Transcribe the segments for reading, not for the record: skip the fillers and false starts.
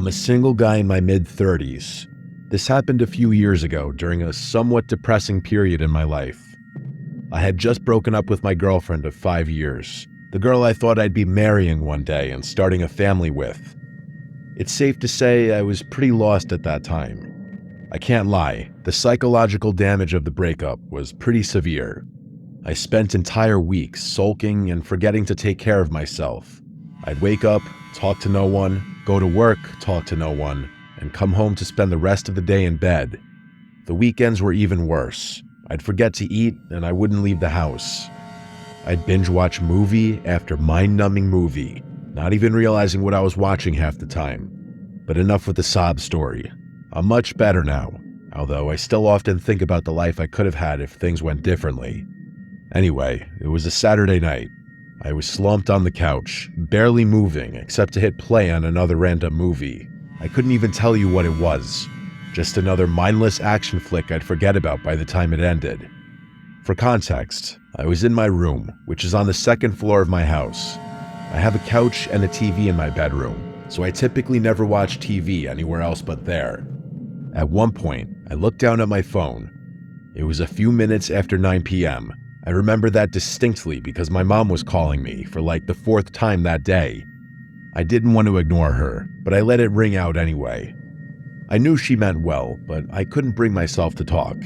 I'm a single guy in my mid-30s. This happened a few years ago during a somewhat depressing period in my life. I had just broken up with my girlfriend of 5 years, the girl I thought I'd be marrying one day and starting a family with. It's safe to say I was pretty lost at that time. I can't lie, the psychological damage of the breakup was pretty severe. I spent entire weeks sulking and forgetting to take care of myself. I'd wake up, talk to no one, go to work, talk to no one, and come home to spend the rest of the day in bed. The weekends were even worse. I'd forget to eat and I wouldn't leave the house. I'd binge watch movie after mind-numbing movie, not even realizing what I was watching half the time. But enough with the sob story. I'm much better now, although I still often think about the life I could have had if things went differently. Anyway, it was a Saturday night. I was slumped on the couch, barely moving except to hit play on another random movie. I couldn't even tell you what it was. Just another mindless action flick I'd forget about by the time it ended. For context, I was in my room, which is on the second floor of my house. I have a couch and a TV in my bedroom, so I typically never watch TV anywhere else but there. At one point, I looked down at my phone. It was a few minutes after 9 p.m. I remember that distinctly because my mom was calling me for like the 4th time that day. I didn't want to ignore her, but I let it ring out anyway. I knew she meant well, but I couldn't bring myself to talk.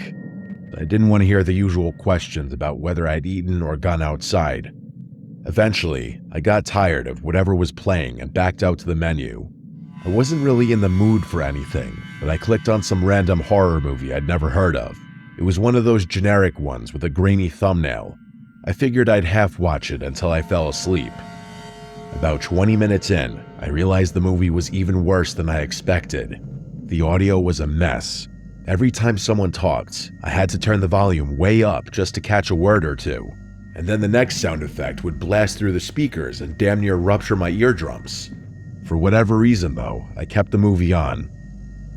I didn't want to hear the usual questions about whether I'd eaten or gone outside. Eventually, I got tired of whatever was playing and backed out to the menu. I wasn't really in the mood for anything, but I clicked on some random horror movie I'd never heard of. It was one of those generic ones with a grainy thumbnail. I figured I'd half watch it until I fell asleep. About 20 minutes in, I realized the movie was even worse than I expected. The audio was a mess. Every time someone talked, I had to turn the volume way up just to catch a word or two. And then the next sound effect would blast through the speakers and damn near rupture my eardrums. For whatever reason though, I kept the movie on.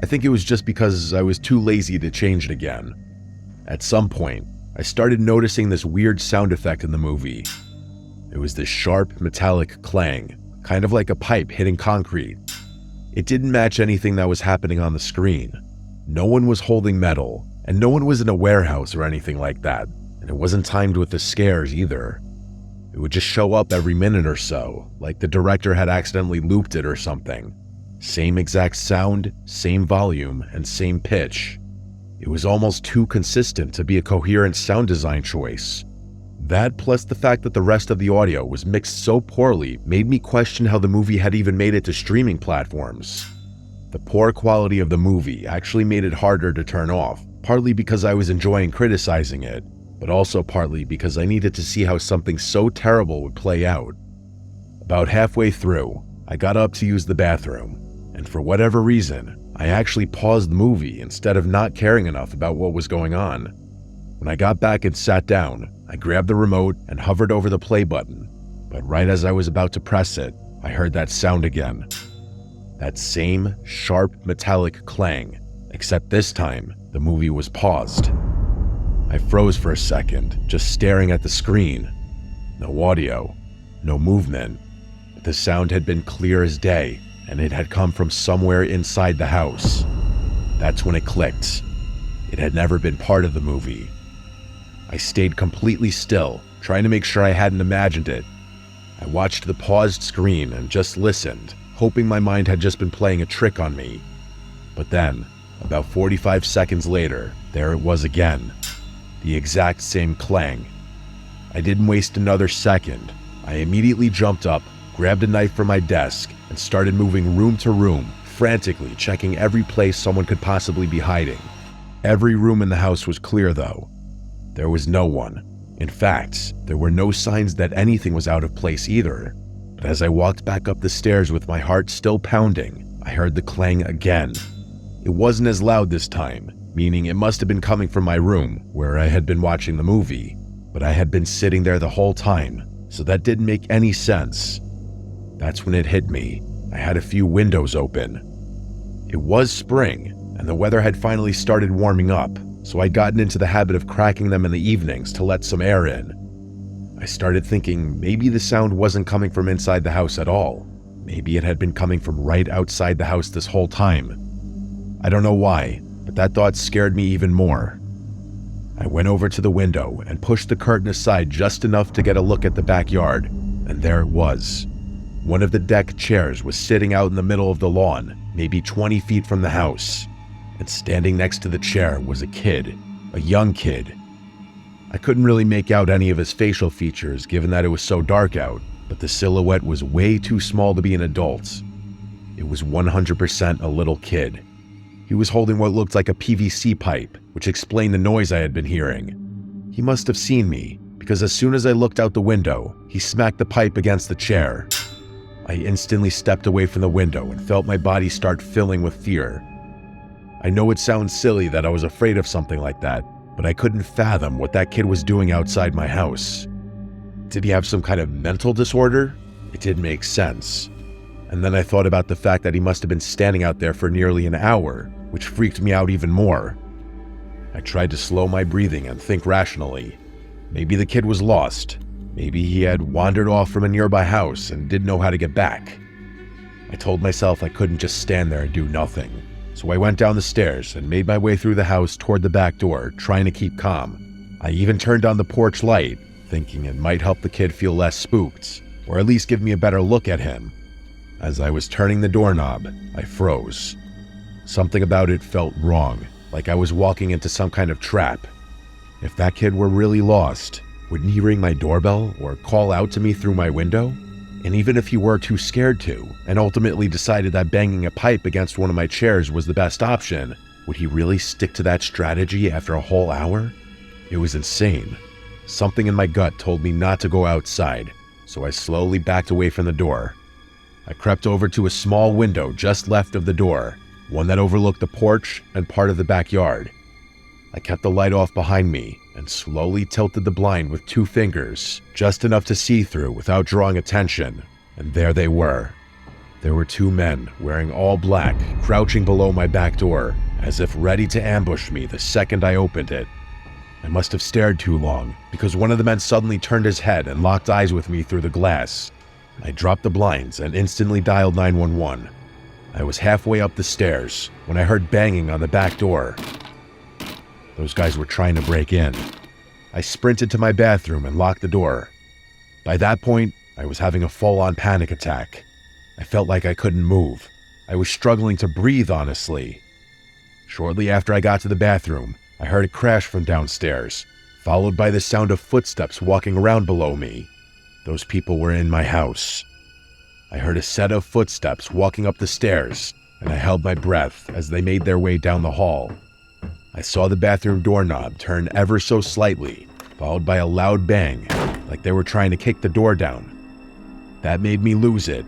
I think it was just because I was too lazy to change it again. At some point, I started noticing this weird sound effect in the movie. It was this sharp, metallic clang, kind of like a pipe hitting concrete. It didn't match anything that was happening on the screen. No one was holding metal, and no one was in a warehouse or anything like that, and it wasn't timed with the scares either. It would just show up every minute or so, like the director had accidentally looped it or something. Same exact sound, same volume, and same pitch. It was almost too consistent to be a coherent sound design choice. That plus the fact that the rest of the audio was mixed so poorly made me question how the movie had even made it to streaming platforms. The poor quality of the movie actually made it harder to turn off, partly because I was enjoying criticizing it, but also partly because I needed to see how something so terrible would play out. About halfway through, I got up to use the bathroom, and for whatever reason, I actually paused the movie instead of not caring enough about what was going on. When I got back and sat down, I grabbed the remote and hovered over the play button, but right as I was about to press it, I heard that sound again. That same sharp metallic clang, except this time, the movie was paused. I froze for a second, just staring at the screen. No audio, no movement. The sound had been clear as day, and it had come from somewhere inside the house. That's when it clicked. It had never been part of the movie. I stayed completely still, trying to make sure I hadn't imagined it. I watched the paused screen and just listened, hoping my mind had just been playing a trick on me. But then, about 45 seconds later, there it was again. The exact same clang. I didn't waste another second. I immediately jumped up, grabbed a knife from my desk, and started moving room to room, frantically checking every place someone could possibly be hiding. Every room in the house was clear though. There was no one. In fact, there were no signs that anything was out of place either. But as I walked back up the stairs with my heart still pounding, I heard the clang again. It wasn't as loud this time, meaning it must have been coming from my room, where I had been watching the movie. But I had been sitting there the whole time, so that didn't make any sense. That's when it hit me. I had a few windows open. It was spring, and the weather had finally started warming up, so I'd gotten into the habit of cracking them in the evenings to let some air in. I started thinking maybe the sound wasn't coming from inside the house at all. maybe it had been coming from right outside the house this whole time. I don't know why, but that thought scared me even more. I went over to the window and pushed the curtain aside just enough to get a look at the backyard, and there it was. One of the deck chairs was sitting out in the middle of the lawn, maybe 20 feet from the house, and standing next to the chair was a kid, a young kid. I couldn't really make out any of his facial features given that it was so dark out, but the silhouette was way too small to be an adult. It was 100% a little kid. He was holding what looked like a PVC pipe, which explained the noise I had been hearing. He must have seen me, because as soon as I looked out the window, he smacked the pipe against the chair. I instantly stepped away from the window and felt my body start filling with fear. I know it sounds silly that I was afraid of something like that, but I couldn't fathom what that kid was doing outside my house. Did he have some kind of mental disorder? It didn't make sense. And then I thought about the fact that he must have been standing out there for nearly an hour, which freaked me out even more. I tried to slow my breathing and think rationally. Maybe the kid was lost. Maybe he had wandered off from a nearby house and didn't know how to get back. I told myself I couldn't just stand there and do nothing. So I went down the stairs and made my way through the house toward the back door, trying to keep calm. I even turned on the porch light, thinking it might help the kid feel less spooked, or at least give me a better look at him. As I was turning the doorknob, I froze. Something about it felt wrong, like I was walking into some kind of trap. If that kid were really lost, wouldn't he ring my doorbell or call out to me through my window? And even if he were too scared to, and ultimately decided that banging a pipe against one of my chairs was the best option, would he really stick to that strategy after a whole hour? It was insane. Something in my gut told me not to go outside, so I slowly backed away from the door. I crept over to a small window just left of the door, one that overlooked the porch and part of the backyard. I kept the light off behind me and slowly tilted the blind with 2 fingers, just enough to see through without drawing attention, and there they were. There were 2 men wearing all black, crouching below my back door, as if ready to ambush me the second I opened it. I must have stared too long, because one of the men suddenly turned his head and locked eyes with me through the glass. I dropped the blinds and instantly dialed 911. I was halfway up the stairs when I heard banging on the back door. Those guys were trying to break in. I sprinted to my bathroom and locked the door. By that point, I was having a full-on panic attack. I felt like I couldn't move. I was struggling to breathe, honestly. Shortly after I got to the bathroom, I heard a crash from downstairs, followed by the sound of footsteps walking around below me. Those people were in my house. I heard a set of footsteps walking up the stairs, and I held my breath as they made their way down the hall. I saw the bathroom doorknob turn ever so slightly, followed by a loud bang, like they were trying to kick the door down. That made me lose it.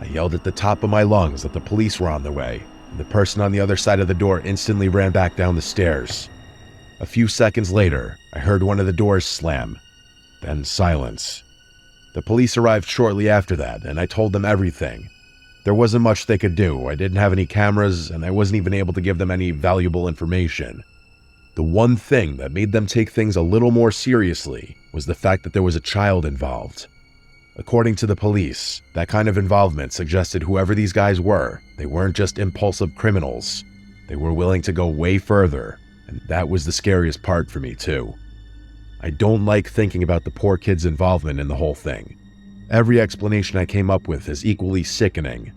I yelled at the top of my lungs that the police were on their way, and the person on the other side of the door instantly ran back down the stairs. A few seconds later, I heard one of the doors slam, then silence. The police arrived shortly after that, and I told them everything. There wasn't much they could do. I didn't have any cameras, and I wasn't even able to give them any valuable information. The one thing that made them take things a little more seriously was the fact that there was a child involved. According to the police, that kind of involvement suggested whoever these guys were, they weren't just impulsive criminals. They were willing to go way further, and that was the scariest part for me too. I don't like thinking about the poor kid's involvement in the whole thing. Every explanation I came up with is equally sickening.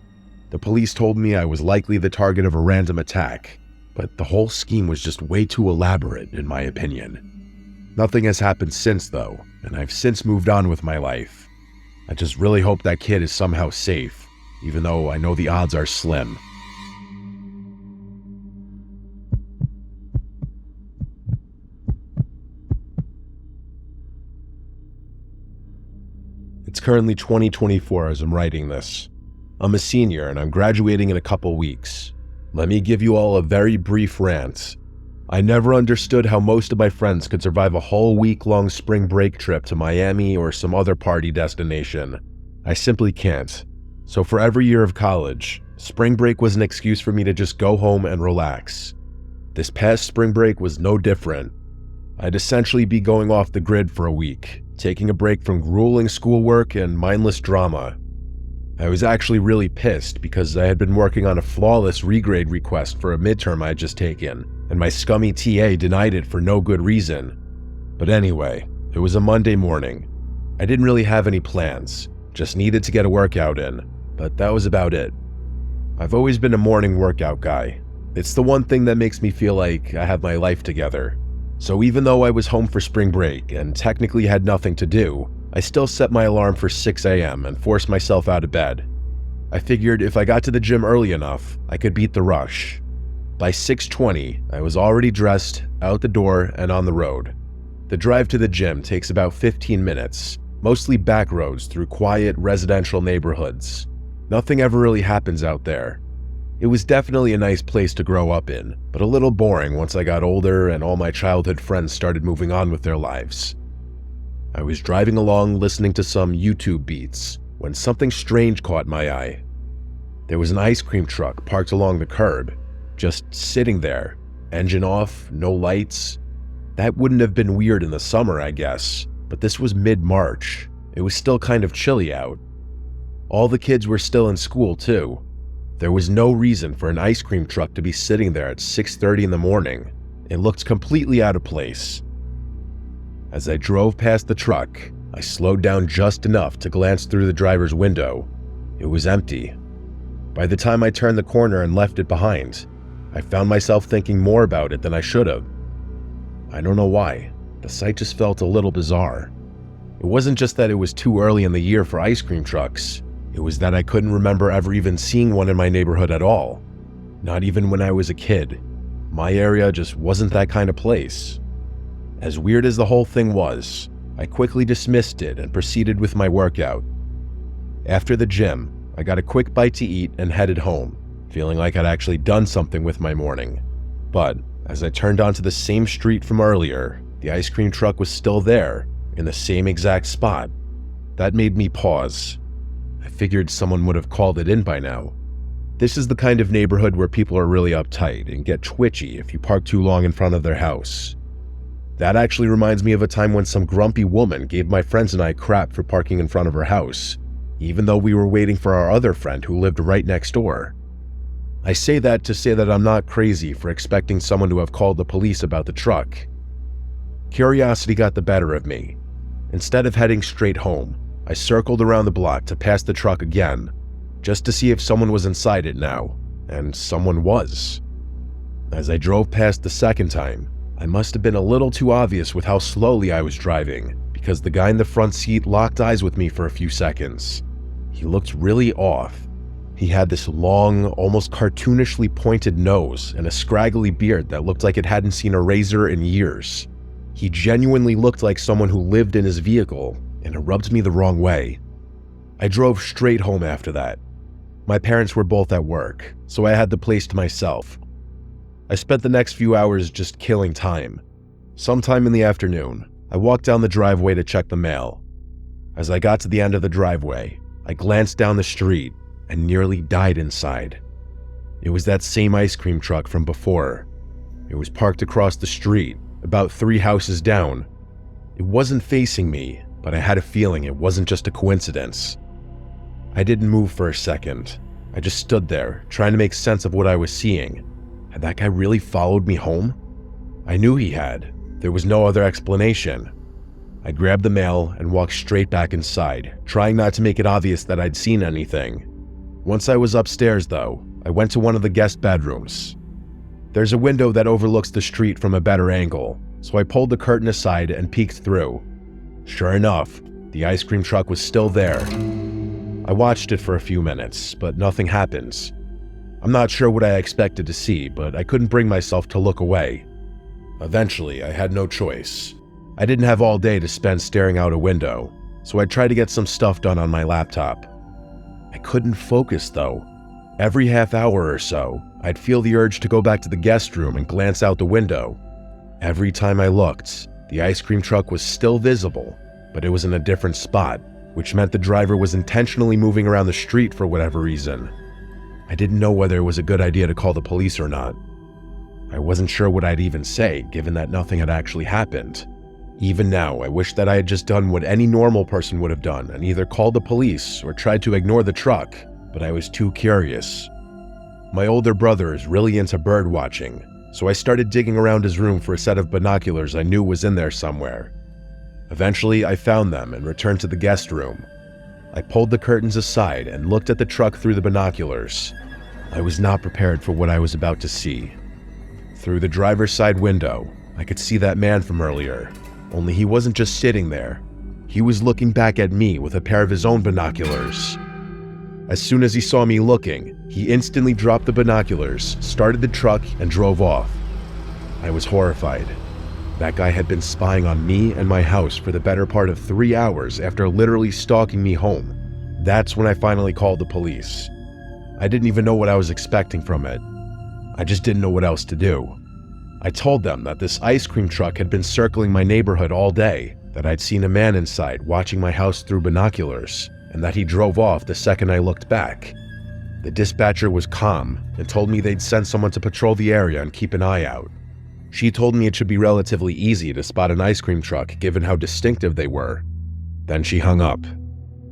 The police told me I was likely the target of a random attack, but the whole scheme was just way too elaborate, in my opinion. Nothing has happened since, though, and I've since moved on with my life. I just really hope that kid is somehow safe, even though I know the odds are slim. It's currently 2024 as I'm writing this. I'm a senior and I'm graduating in a couple weeks. Let me give you all a very brief rant. I never understood how most of my friends could survive a whole week-long spring break trip to Miami or some other party destination. I simply can't. So for every year of college, spring break was an excuse for me to just go home and relax. This past spring break was no different. I'd essentially be going off the grid for a week, taking a break from grueling schoolwork and mindless drama. I was actually really pissed because I had been working on a flawless regrade request for a midterm I had just taken, and my scummy TA denied it for no good reason. But anyway, it was a Monday morning. I didn't really have any plans, just needed to get a workout in, but that was about it. I've always been a morning workout guy. It's the one thing that makes me feel like I have my life together. So even though I was home for spring break and technically had nothing to do, I still set my alarm for 6 a.m. and forced myself out of bed. I figured if I got to the gym early enough, I could beat the rush. By 6:20, I was already dressed, out the door, and on the road. The drive to the gym takes about 15 minutes, mostly back roads through quiet residential neighborhoods. Nothing ever really happens out there. It was definitely a nice place to grow up in, but a little boring once I got older and all my childhood friends started moving on with their lives. I was driving along listening to some YouTube beats when something strange caught my eye. There was an ice cream truck parked along the curb, just sitting there, engine off, no lights. That wouldn't have been weird in the summer, I guess, but this was mid-March. It was still kind of chilly out. All the kids were still in school too. There was no reason for an ice cream truck to be sitting there at 6:30 in the morning. It looked completely out of place. As I drove past the truck, I slowed down just enough to glance through the driver's window. It was empty. By the time I turned the corner and left it behind, I found myself thinking more about it than I should have. I don't know why. The sight just felt a little bizarre. It wasn't just that it was too early in the year for ice cream trucks. It was that I couldn't remember ever even seeing one in my neighborhood at all. Not even when I was a kid. My area just wasn't that kind of place. As weird as the whole thing was, I quickly dismissed it and proceeded with my workout. After the gym, I got a quick bite to eat and headed home, feeling like I'd actually done something with my morning. But as I turned onto the same street from earlier, the ice cream truck was still there, in the same exact spot. That made me pause. I figured someone would have called it in by now. This is the kind of neighborhood where people are really uptight and get twitchy if you park too long in front of their house. That actually reminds me of a time when some grumpy woman gave my friends and I crap for parking in front of her house, even though we were waiting for our other friend who lived right next door. I say that to say that I'm not crazy for expecting someone to have called the police about the truck. Curiosity got the better of me. Instead of heading straight home, I circled around the block to pass the truck again, just to see if someone was inside it now, and someone was. As I drove past the second time, I must have been a little too obvious with how slowly I was driving, because the guy in the front seat locked eyes with me for a few seconds. He looked really off. He had this long, almost cartoonishly pointed nose and a scraggly beard that looked like it hadn't seen a razor in years. He genuinely looked like someone who lived in his vehicle, and it rubbed me the wrong way. I drove straight home after that. My parents were both at work, so I had the place to myself. I spent the next few hours just killing time. Sometime in the afternoon, I walked down the driveway to check the mail. As I got to the end of the driveway, I glanced down the street and nearly died inside. It was that same ice cream truck from before. It was parked across the street, about 3 houses down. It wasn't facing me, but I had a feeling it wasn't just a coincidence. I didn't move for a second. I just stood there, trying to make sense of what I was seeing. Had that guy really followed me home? I knew he had. There was no other explanation. I grabbed the mail and walked straight back inside, trying not to make it obvious that I'd seen anything. Once I was upstairs, though, I went to one of the guest bedrooms. There's a window that overlooks the street from a better angle, so I pulled the curtain aside and peeked through. Sure enough, the ice cream truck was still there. I watched it for a few minutes, but nothing happened. I'm not sure what I expected to see, but I couldn't bring myself to look away. Eventually, I had no choice. I didn't have all day to spend staring out a window, so I tried to get some stuff done on my laptop. I couldn't focus, though. Every half hour or so, I'd feel the urge to go back to the guest room and glance out the window. Every time I looked, the ice cream truck was still visible, but it was in a different spot, which meant the driver was intentionally moving around the street for whatever reason. I didn't know whether it was a good idea to call the police or not. I wasn't sure what I'd even say, given that nothing had actually happened. Even now, I wish that I had just done what any normal person would have done and either called the police or tried to ignore the truck, but I was too curious. My older brother is really into bird watching, so I started digging around his room for a set of binoculars I knew was in there somewhere. Eventually, I found them and returned to the guest room. I pulled the curtains aside and looked at the truck through the binoculars. I was not prepared for what I was about to see. Through the driver's side window, I could see that man from earlier, only he wasn't just sitting there. He was looking back at me with a pair of his own binoculars. As soon as he saw me looking, he instantly dropped the binoculars, started the truck, and drove off. I was horrified. That guy had been spying on me and my house for the better part of 3 hours after literally stalking me home. That's when I finally called the police. I didn't even know what I was expecting from it. I just didn't know what else to do. I told them that this ice cream truck had been circling my neighborhood all day, that I'd seen a man inside watching my house through binoculars, and that he drove off the second I looked back. The dispatcher was calm and told me they'd send someone to patrol the area and keep an eye out. She told me it should be relatively easy to spot an ice cream truck given how distinctive they were. Then she hung up.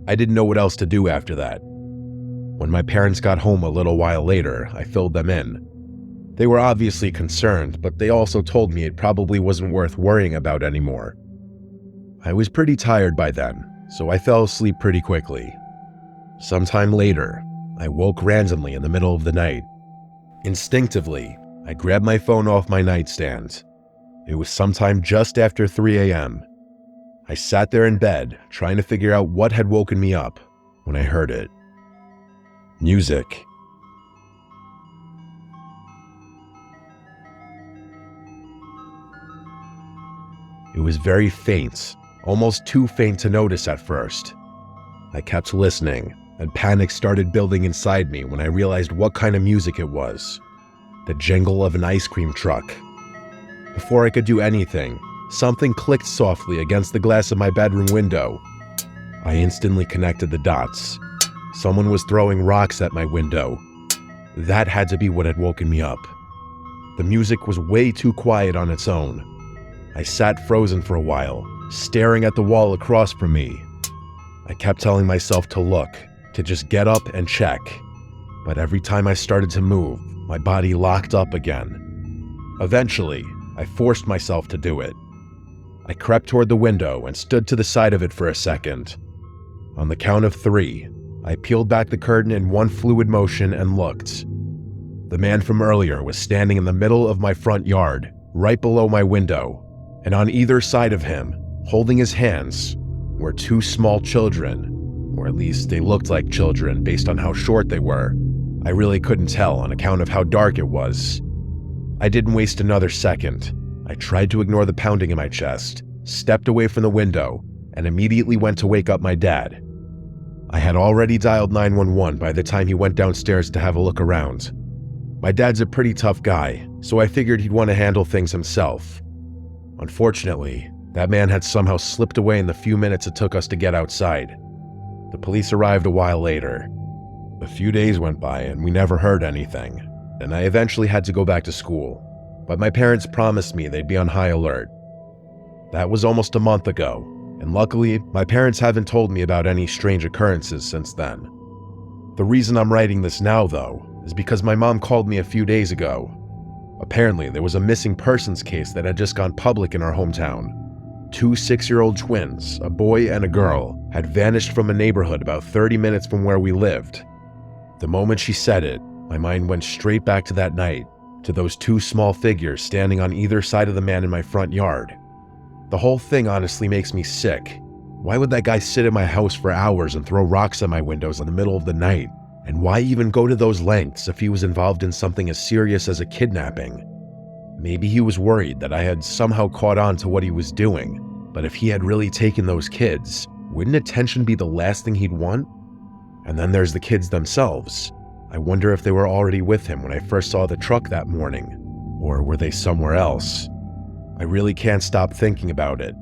I didn't know what else to do after that. When my parents got home a little while later, I filled them in. They were obviously concerned, but they also told me it probably wasn't worth worrying about anymore. I was pretty tired by then, so I fell asleep pretty quickly. Sometime later, I woke randomly in the middle of the night. Instinctively, I grabbed my phone off my nightstand. It was sometime just after 3 a.m. I sat there in bed, trying to figure out what had woken me up, when I heard it. Music. It was very faint, almost too faint to notice at first. I kept listening, and panic started building inside me when I realized what kind of music it was. The jingle of an ice cream truck. Before I could do anything, something clicked softly against the glass of my bedroom window. I instantly connected the dots. Someone was throwing rocks at my window. That had to be what had woken me up. The music was way too quiet on its own. I sat frozen for a while, staring at the wall across from me. I kept telling myself to look, to just get up and check. But every time I started to move, my body locked up again. Eventually, I forced myself to do it. I crept toward the window and stood to the side of it for a second. On the count of 3, I peeled back the curtain in one fluid motion and looked. The man from earlier was standing in the middle of my front yard, right below my window. And on either side of him, holding his hands, were 2 small children, or at least they looked like children based on how short they were. I really couldn't tell on account of how dark it was. I didn't waste another second. I tried to ignore the pounding in my chest, stepped away from the window, and immediately went to wake up my dad. I had already dialed 911 by the time he went downstairs to have a look around. My dad's a pretty tough guy, so I figured he'd want to handle things himself. Unfortunately, that man had somehow slipped away in the few minutes it took us to get outside. The police arrived a while later. A few days went by and we never heard anything, and I eventually had to go back to school, but my parents promised me they'd be on high alert. That was almost a month ago, and luckily, my parents haven't told me about any strange occurrences since then. The reason I'm writing this now, though, is because my mom called me a few days ago. Apparently, there was a missing persons case that had just gone public in our hometown. 2 6-year-old twins, a boy and a girl, had vanished from a neighborhood about 30 minutes from where we lived. The moment she said it, my mind went straight back to that night, to those 2 small figures standing on either side of the man in my front yard. The whole thing honestly makes me sick. Why would that guy sit in my house for hours and throw rocks at my windows in the middle of the night? And why even go to those lengths if he was involved in something as serious as a kidnapping? Maybe he was worried that I had somehow caught on to what he was doing, but if he had really taken those kids, wouldn't attention be the last thing he'd want? And then there's the kids themselves. I wonder if they were already with him when I first saw the truck that morning, or were they somewhere else? I really can't stop thinking about it.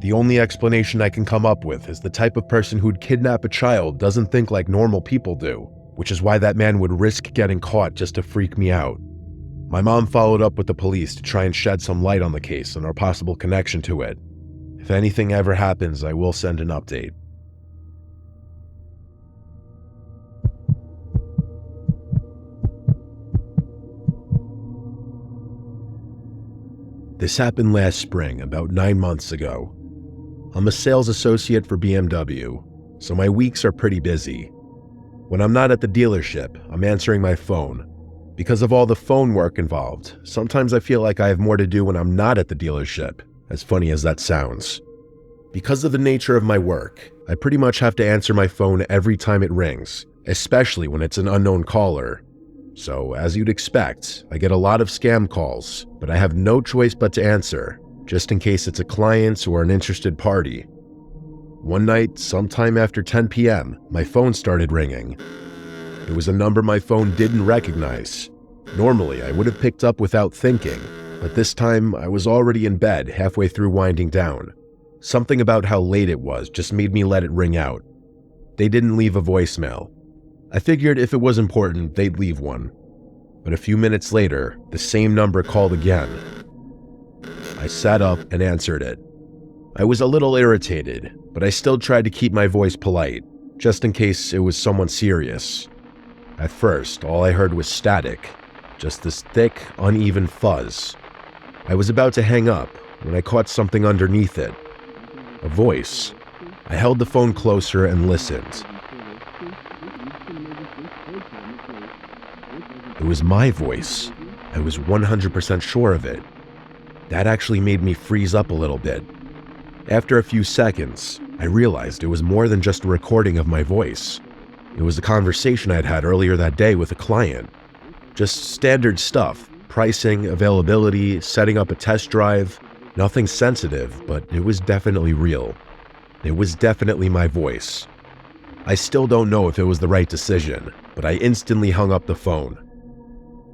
The only explanation I can come up with is the type of person who'd kidnap a child doesn't think like normal people do, which is why that man would risk getting caught just to freak me out. My mom followed up with the police to try and shed some light on the case and our possible connection to it. If anything ever happens, I will send an update. This happened last spring, about 9 months ago. I'm a sales associate for BMW, so my weeks are pretty busy. When I'm not at the dealership, I'm answering my phone. Because of all the phone work involved, sometimes I feel like I have more to do when I'm not at the dealership, as funny as that sounds. Because of the nature of my work, I pretty much have to answer my phone every time it rings, especially when it's an unknown caller. So, as you'd expect, I get a lot of scam calls, but I have no choice but to answer, just in case it's a client or an interested party. One night, sometime after 10 p.m., my phone started ringing. It was a number my phone didn't recognize. Normally, I would have picked up without thinking, but this time I was already in bed halfway through winding down. Something about how late it was just made me let it ring out. They didn't leave a voicemail. I figured if it was important, they'd leave one. But a few minutes later, the same number called again. I sat up and answered it. I was a little irritated, but I still tried to keep my voice polite, just in case it was someone serious. At first, all I heard was static, just this thick, uneven fuzz. I was about to hang up when I caught something underneath it. A voice. I held the phone closer and listened. It was my voice. I was 100% sure of it. That actually made me freeze up a little bit. After a few seconds, I realized it was more than just a recording of my voice. It was a conversation I'd had earlier that day with a client. Just standard stuff, pricing, availability, setting up a test drive. Nothing sensitive, but it was definitely real. It was definitely my voice. I still don't know if it was the right decision, but I instantly hung up the phone.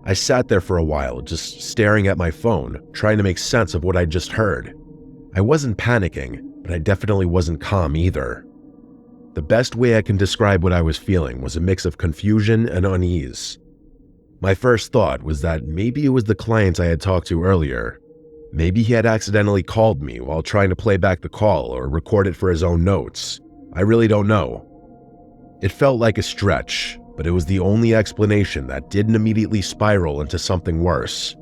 I sat there for a while, just staring at my phone, trying to make sense of what I'd just heard. I wasn't panicking, but I definitely wasn't calm either. The best way I can describe what I was feeling was a mix of confusion and unease. My first thought was that maybe it was the client I had talked to earlier. Maybe he had accidentally called me while trying to play back the call or record it for his own notes. I really don't know. It felt like a stretch, but it was the only explanation that didn't immediately spiral into something worse.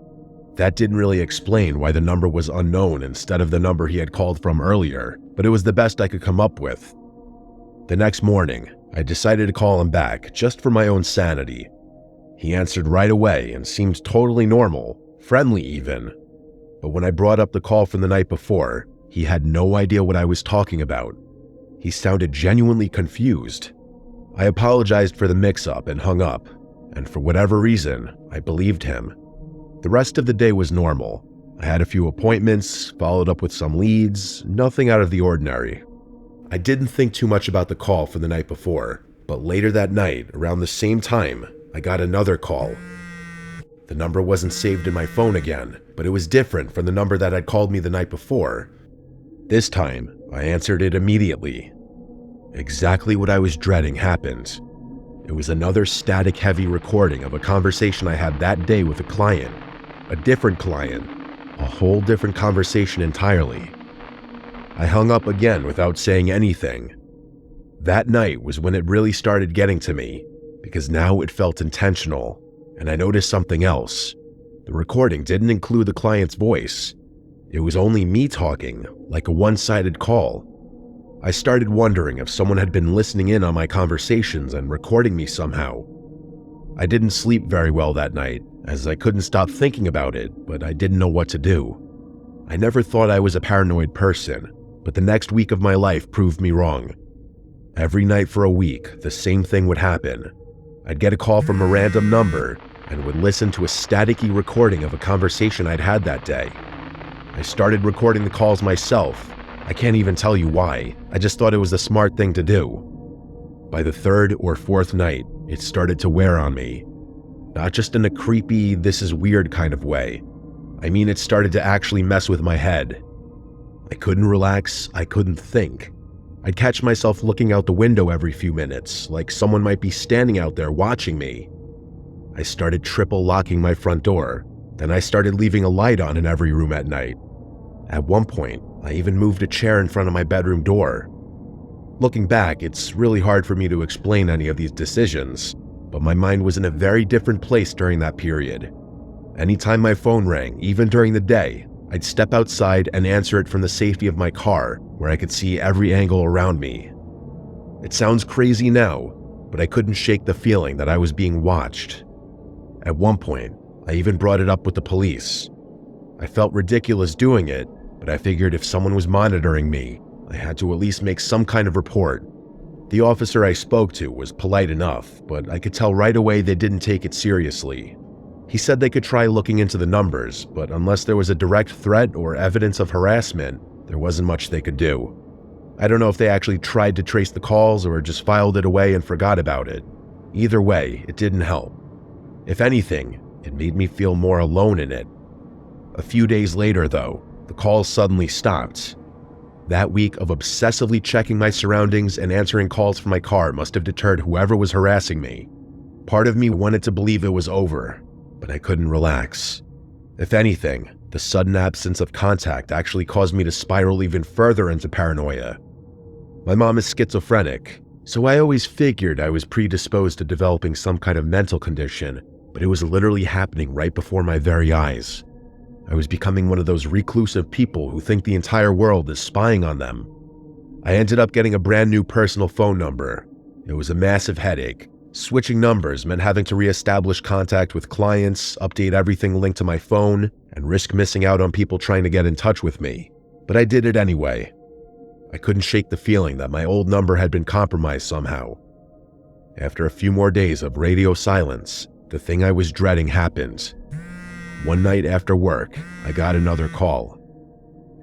That didn't really explain why the number was unknown instead of the number he had called from earlier, but it was the best I could come up with. The next morning, I decided to call him back just for my own sanity. He answered right away and seemed totally normal, friendly even. But when I brought up the call from the night before, he had no idea what I was talking about. He sounded genuinely confused. I apologized for the mix-up and hung up, and for whatever reason, I believed him. The rest of the day was normal. I had a few appointments, followed up with some leads, nothing out of the ordinary. I didn't think too much about the call from the night before, but later that night, around the same time, I got another call. The number wasn't saved in my phone again, but it was different from the number that had called me the night before. This time, I answered it immediately. Exactly what I was dreading happened. It was another static-heavy recording of a conversation I had that day with a client. A different client. A whole different conversation entirely. I hung up again without saying anything. That night was when it really started getting to me, because now it felt intentional, and I noticed something else. The recording didn't include the client's voice. It was only me talking, like a one-sided call. I started wondering if someone had been listening in on my conversations and recording me somehow. I didn't sleep very well that night, as I couldn't stop thinking about it, but I didn't know what to do. I never thought I was a paranoid person, but the next week of my life proved me wrong. Every night for a week, the same thing would happen. I'd get a call from a random number and would listen to a staticky recording of a conversation I'd had that day. I started recording the calls myself. I can't even tell you why. I just thought it was the smart thing to do. By the third or fourth night, it started to wear on me. Not just in a creepy, this is weird kind of way. I mean, it started to actually mess with my head. I couldn't relax, I couldn't think. I'd catch myself looking out the window every few minutes, like someone might be standing out there watching me. I started triple locking my front door. Then I started leaving a light on in every room at night. At one point, I even moved a chair in front of my bedroom door. Looking back, it's really hard for me to explain any of these decisions, but my mind was in a very different place during that period. Anytime my phone rang, even during the day, I'd step outside and answer it from the safety of my car, where I could see every angle around me. It sounds crazy now, but I couldn't shake the feeling that I was being watched. At one point, I even brought it up with the police. I felt ridiculous doing it, but I figured if someone was monitoring me, I had to at least make some kind of report. The officer I spoke to was polite enough, but I could tell right away they didn't take it seriously. He said they could try looking into the numbers, but unless there was a direct threat or evidence of harassment, there wasn't much they could do. I don't know if they actually tried to trace the calls or just filed it away and forgot about it. Either way, it didn't help. If anything, it made me feel more alone in it. A few days later, though, the calls suddenly stopped. That week of obsessively checking my surroundings and answering calls from my car must have deterred whoever was harassing me. Part of me wanted to believe it was over, but I couldn't relax. If anything, the sudden absence of contact actually caused me to spiral even further into paranoia. My mom is schizophrenic, so I always figured I was predisposed to developing some kind of mental condition, but it was literally happening right before my very eyes. I was becoming one of those reclusive people who think the entire world is spying on them. I ended up getting a brand new personal phone number. It was a massive headache. Switching numbers meant having to reestablish contact with clients, update everything linked to my phone, and risk missing out on people trying to get in touch with me. But I did it anyway. I couldn't shake the feeling that my old number had been compromised somehow. After a few more days of radio silence, the thing I was dreading happened. One night after work, I got another call.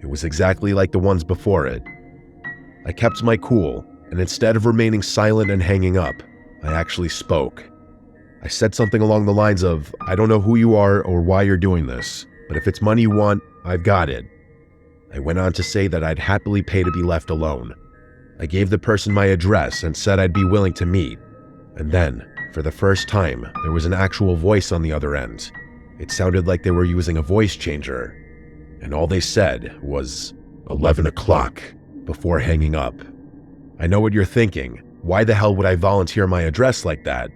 It was exactly like the ones before it. I kept my cool, and instead of remaining silent and hanging up, I actually spoke. I said something along the lines of, "I don't know who you are or why you're doing this, but if it's money you want, I've got it." I went on to say that I'd happily pay to be left alone. I gave the person my address and said I'd be willing to meet. And then, for the first time, there was an actual voice on the other end. It sounded like they were using a voice changer. And all they said was, 11 o'clock, before hanging up. I know what you're thinking. Why the hell would I volunteer my address like that?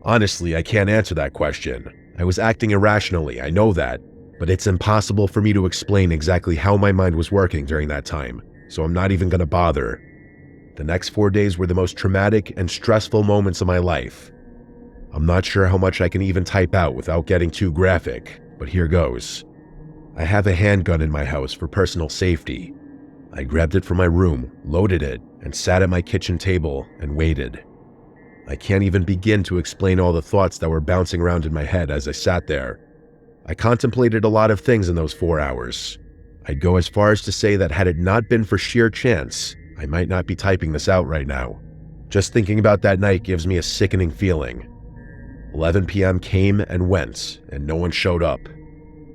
Honestly, I can't answer that question. I was acting irrationally, I know that, but it's impossible for me to explain exactly how my mind was working during that time, so I'm not even gonna bother. The next 4 days were the most traumatic and stressful moments of my life. I'm not sure how much I can even type out without getting too graphic, but here goes. I have a handgun in my house for personal safety. I grabbed it from my room, loaded it, and sat at my kitchen table and waited. I can't even begin to explain all the thoughts that were bouncing around in my head as I sat there. I contemplated a lot of things in those 4 hours. I'd go as far as to say that had it not been for sheer chance, I might not be typing this out right now. Just thinking about that night gives me a sickening feeling. 11 p.m. came and went, and no one showed up.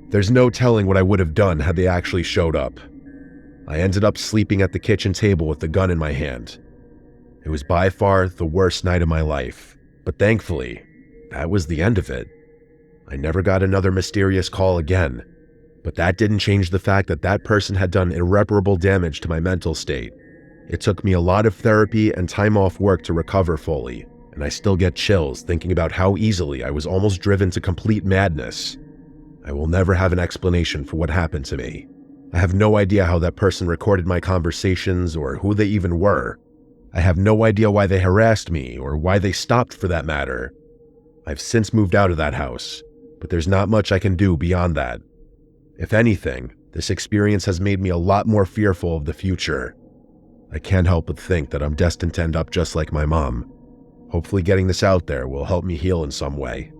There's no telling what I would have done had they actually showed up. I ended up sleeping at the kitchen table with the gun in my hand. It was by far the worst night of my life, but thankfully, that was the end of it. I never got another mysterious call again, but that didn't change the fact that that person had done irreparable damage to my mental state. It took me a lot of therapy and time off work to recover fully, and I still get chills thinking about how easily I was almost driven to complete madness. I will never have an explanation for what happened to me. I have no idea how that person recorded my conversations or who they even were. I have no idea why they harassed me or why they stopped for that matter. I've since moved out of that house, but there's not much I can do beyond that. If anything, this experience has made me a lot more fearful of the future. I can't help but think that I'm destined to end up just like my mom. Hopefully getting this out there will help me heal in some way.